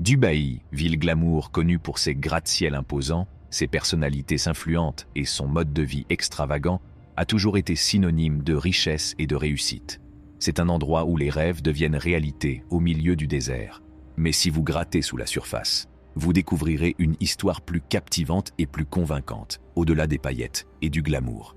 Dubaï, ville glamour connue pour ses gratte-ciel imposants, ses personnalités influentes et son mode de vie extravagant, a toujours été synonyme de richesse et de réussite. C'est un endroit où les rêves deviennent réalité au milieu du désert. Mais si vous grattez sous la surface, vous découvrirez une histoire plus captivante et plus convaincante, au-delà des paillettes et du glamour.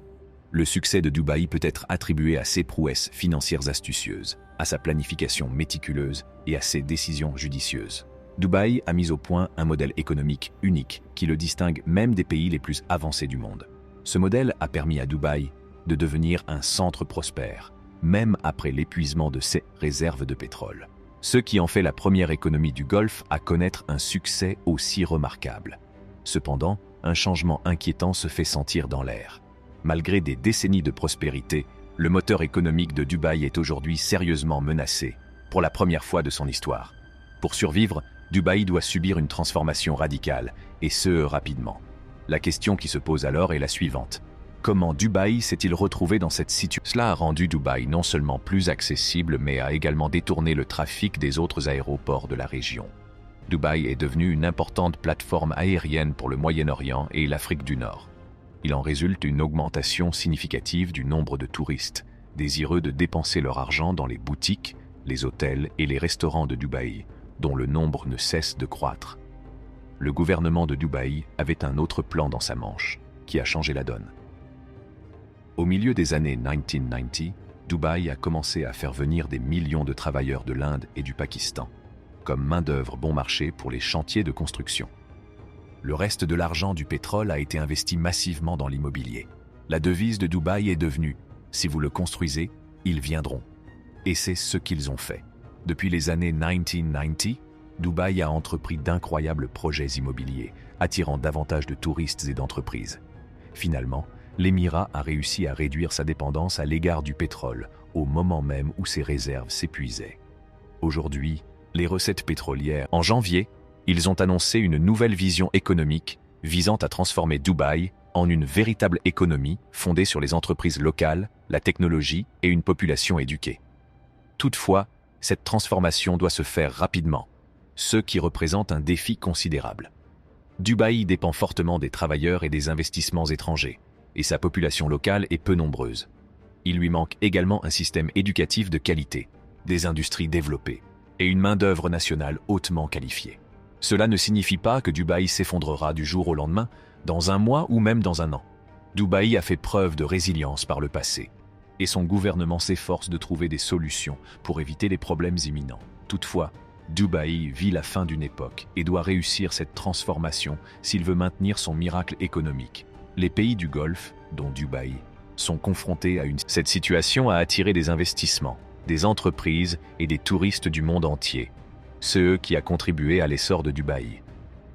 Le succès de Dubaï peut être attribué à ses prouesses financières astucieuses, à sa planification méticuleuse et à ses décisions judicieuses. Dubaï a mis au point un modèle économique unique qui le distingue même des pays les plus avancés du monde. Ce modèle a permis à Dubaï de devenir un centre prospère, même après l'épuisement de ses réserves de pétrole. Ce qui en fait la première économie du Golfe à connaître un succès aussi remarquable. Cependant, un changement inquiétant se fait sentir dans l'air. Malgré des décennies de prospérité, le moteur économique de Dubaï est aujourd'hui sérieusement menacé, pour la première fois de son histoire. Pour survivre, Dubaï doit subir une transformation radicale, et ce, rapidement. La question qui se pose alors est la suivante. Comment Dubaï s'est-il retrouvé dans cette situation? Cela a rendu Dubaï non seulement plus accessible, mais a également détourné le trafic des autres aéroports de la région. Dubaï est devenu une importante plateforme aérienne pour le Moyen-Orient et l'Afrique du Nord. Il en résulte une augmentation significative du nombre de touristes, désireux de dépenser leur argent dans les boutiques, les hôtels et les restaurants de Dubaï, dont le nombre ne cesse de croître. Le gouvernement de Dubaï avait un autre plan dans sa manche, qui a changé la donne. Au milieu des années 1990, Dubaï a commencé à faire venir des millions de travailleurs de l'Inde et du Pakistan, comme main-d'œuvre bon marché pour les chantiers de construction. Le reste de l'argent du pétrole a été investi massivement dans l'immobilier. La devise de Dubaï est devenue « Si vous le construisez, ils viendront ». Et c'est ce qu'ils ont fait. Depuis les années 1990, Dubaï a entrepris d'incroyables projets immobiliers, attirant davantage de touristes et d'entreprises. Finalement, l'Émirat a réussi à réduire sa dépendance à l'égard du pétrole, au moment même où ses réserves s'épuisaient. Aujourd'hui, les recettes pétrolières. En janvier, ils ont annoncé une nouvelle vision économique visant à transformer Dubaï en une véritable économie fondée sur les entreprises locales, la technologie et une population éduquée. Toutefois, cette transformation doit se faire rapidement, ce qui représente un défi considérable. Dubaï dépend fortement des travailleurs et des investissements étrangers, et sa population locale est peu nombreuse. Il lui manque également un système éducatif de qualité, des industries développées et une main-d'œuvre nationale hautement qualifiée. Cela ne signifie pas que Dubaï s'effondrera du jour au lendemain, dans un mois ou même dans un an. Dubaï a fait preuve de résilience par le passé, et son gouvernement s'efforce de trouver des solutions pour éviter les problèmes imminents. Toutefois, Dubaï vit la fin d'une époque et doit réussir cette transformation s'il veut maintenir son miracle économique. Les pays du Golfe, dont Dubaï, sont confrontés à Cette situation a attiré des investissements, des entreprises et des touristes du monde entier. C'est eux qui a contribué à l'essor de Dubaï.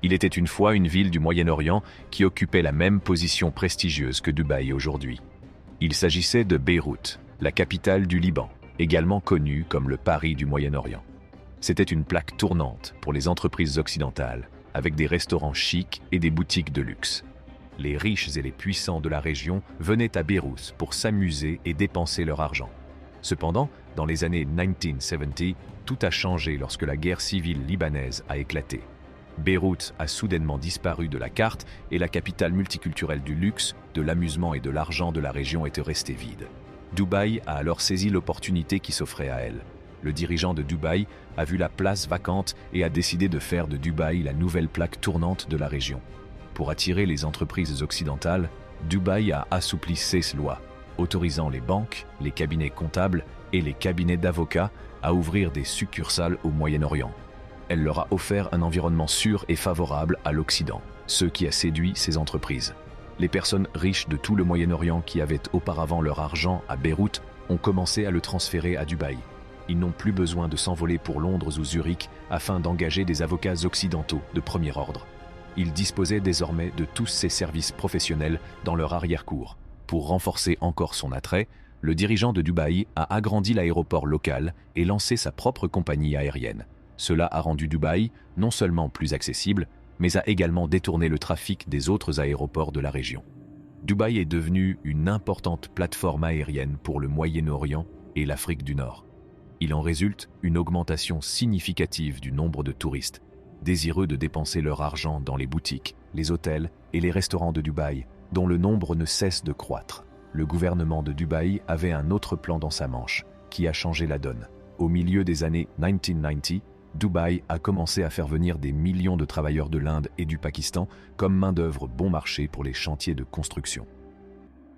Il était une fois une ville du Moyen-Orient qui occupait la même position prestigieuse que Dubaï aujourd'hui. Il s'agissait de Beyrouth, la capitale du Liban, également connue comme le Paris du Moyen-Orient. C'était une plaque tournante pour les entreprises occidentales, avec des restaurants chics et des boutiques de luxe. Les riches et les puissants de la région venaient à Beyrouth pour s'amuser et dépenser leur argent. Cependant, dans les années 1970, tout a changé lorsque la guerre civile libanaise a éclaté. Beyrouth a soudainement disparu de la carte et la capitale multiculturelle du luxe, de l'amusement et de l'argent de la région était restée vide. Dubaï a alors saisi l'opportunité qui s'offrait à elle. Le dirigeant de Dubaï a vu la place vacante et a décidé de faire de Dubaï la nouvelle plaque tournante de la région. Pour attirer les entreprises occidentales, Dubaï a assoupli ses lois, autorisant les banques, les cabinets comptables et les cabinets d'avocats à ouvrir des succursales au Moyen-Orient. Elle leur a offert un environnement sûr et favorable à l'Occident, ce qui a séduit ces entreprises. Les personnes riches de tout le Moyen-Orient qui avaient auparavant leur argent à Beyrouth ont commencé à le transférer à Dubaï. Ils n'ont plus besoin de s'envoler pour Londres ou Zurich afin d'engager des avocats occidentaux de premier ordre. Ils disposaient désormais de tous ces services professionnels dans leur arrière-cour. Pour renforcer encore son attrait, le dirigeant de Dubaï a agrandi l'aéroport local et lancé sa propre compagnie aérienne. Cela a rendu Dubaï non seulement plus accessible, mais a également détourné le trafic des autres aéroports de la région. Dubaï est devenu une importante plateforme aérienne pour le Moyen-Orient et l'Afrique du Nord. Il en résulte une augmentation significative du nombre de touristes, désireux de dépenser leur argent dans les boutiques, les hôtels et les restaurants de Dubaï, dont le nombre ne cesse de croître. Le gouvernement de Dubaï avait un autre plan dans sa manche, qui a changé la donne. Au milieu des années 1990, Dubaï a commencé à faire venir des millions de travailleurs de l'Inde et du Pakistan comme main-d'œuvre bon marché pour les chantiers de construction.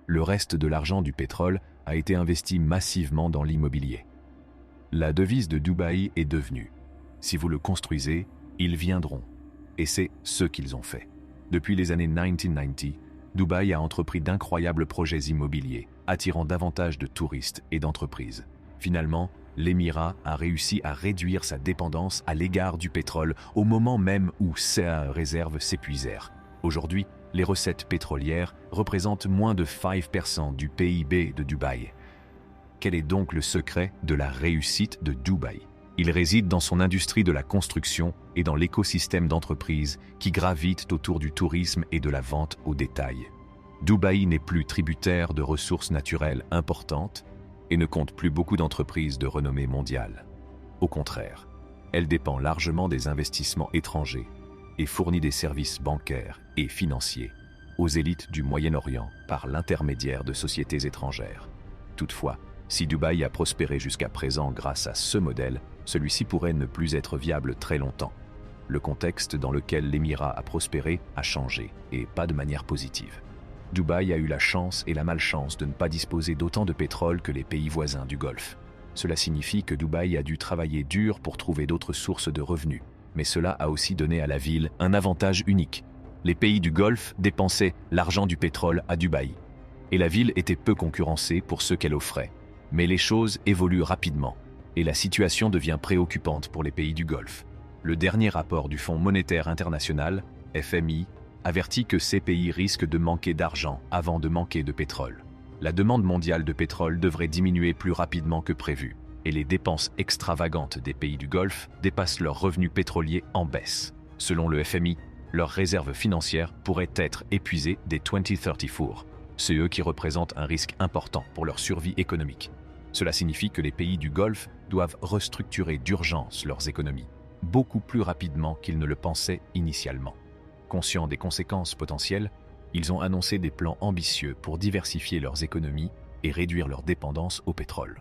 Le reste de l'argent du pétrole a été investi massivement dans l'immobilier. La devise de Dubaï est devenue « Si vous le construisez, ils viendront ». Et c'est ce qu'ils ont fait. Depuis les années 1990, Dubaï a entrepris d'incroyables projets immobiliers, attirant davantage de touristes et d'entreprises. Finalement, l'Émirat a réussi à réduire sa dépendance à l'égard du pétrole au moment même où ses réserves s'épuisèrent. Aujourd'hui, les recettes pétrolières représentent moins de 5% du PIB de Dubaï. Quel est donc le secret de la réussite de Dubaï? Il réside dans son industrie de la construction et dans l'écosystème d'entreprises qui gravitent autour du tourisme et de la vente au détail. Dubaï n'est plus tributaire de ressources naturelles importantes et ne compte plus beaucoup d'entreprises de renommée mondiale. Au contraire, elle dépend largement des investissements étrangers et fournit des services bancaires et financiers aux élites du Moyen-Orient par l'intermédiaire de sociétés étrangères. Toutefois, si Dubaï a prospéré jusqu'à présent grâce à ce modèle, celui-ci pourrait ne plus être viable très longtemps. Le contexte dans lequel l'Émirat a prospéré a changé, et pas de manière positive. Dubaï a eu la chance et la malchance de ne pas disposer d'autant de pétrole que les pays voisins du Golfe. Cela signifie que Dubaï a dû travailler dur pour trouver d'autres sources de revenus. Mais cela a aussi donné à la ville un avantage unique. Les pays du Golfe dépensaient l'argent du pétrole à Dubaï. Et la ville était peu concurrencée pour ce qu'elle offrait. Mais les choses évoluent rapidement, et la situation devient préoccupante pour les pays du Golfe. Le dernier rapport du Fonds monétaire international, FMI, avertit que ces pays risquent de manquer d'argent avant de manquer de pétrole. La demande mondiale de pétrole devrait diminuer plus rapidement que prévu, et les dépenses extravagantes des pays du Golfe dépassent leurs revenus pétroliers en baisse. Selon le FMI, leurs réserves financières pourraient être épuisées dès 2034. C'est eux qui représentent un risque important pour leur survie économique. Cela signifie que les pays du Golfe doivent restructurer d'urgence leurs économies, beaucoup plus rapidement qu'ils ne le pensaient initialement. Conscients des conséquences potentielles, ils ont annoncé des plans ambitieux pour diversifier leurs économies et réduire leur dépendance au pétrole.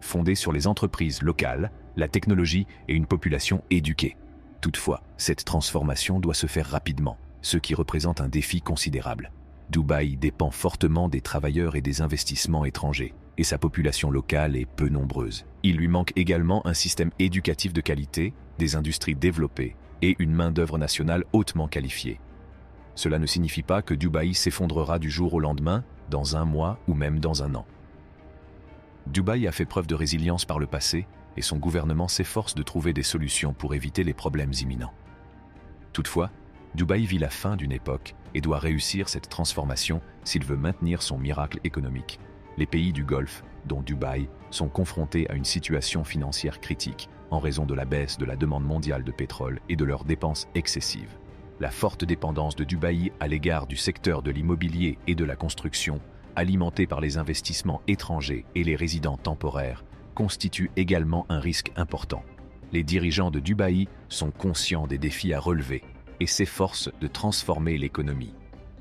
Fondée sur les entreprises locales, la technologie et une population éduquée. Toutefois, cette transformation doit se faire rapidement, ce qui représente un défi considérable. Dubaï dépend fortement des travailleurs et des investissements étrangers, et sa population locale est peu nombreuse. Il lui manque également un système éducatif de qualité, des industries développées et une main-d'œuvre nationale hautement qualifiée. Cela ne signifie pas que Dubaï s'effondrera du jour au lendemain, dans un mois ou même dans un an. Dubaï a fait preuve de résilience par le passé et son gouvernement s'efforce de trouver des solutions pour éviter les problèmes imminents. Toutefois, Dubaï vit la fin d'une époque et doit réussir cette transformation s'il veut maintenir son miracle économique. Les pays du Golfe, dont Dubaï, sont confrontés à une situation financière critique en raison de la baisse de la demande mondiale de pétrole et de leurs dépenses excessives. La forte dépendance de Dubaï à l'égard du secteur de l'immobilier et de la construction, alimentée par les investissements étrangers et les résidents temporaires, constitue également un risque important. Les dirigeants de Dubaï sont conscients des défis à relever et s'efforcent de transformer l'économie.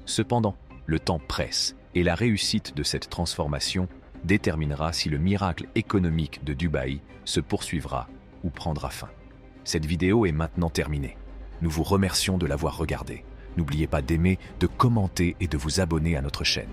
Cependant, le temps presse et la réussite de cette transformation déterminera si le miracle économique de Dubaï se poursuivra ou prendra fin. Cette vidéo est maintenant terminée. Nous vous remercions de l'avoir regardée. N'oubliez pas d'aimer, de commenter et de vous abonner à notre chaîne.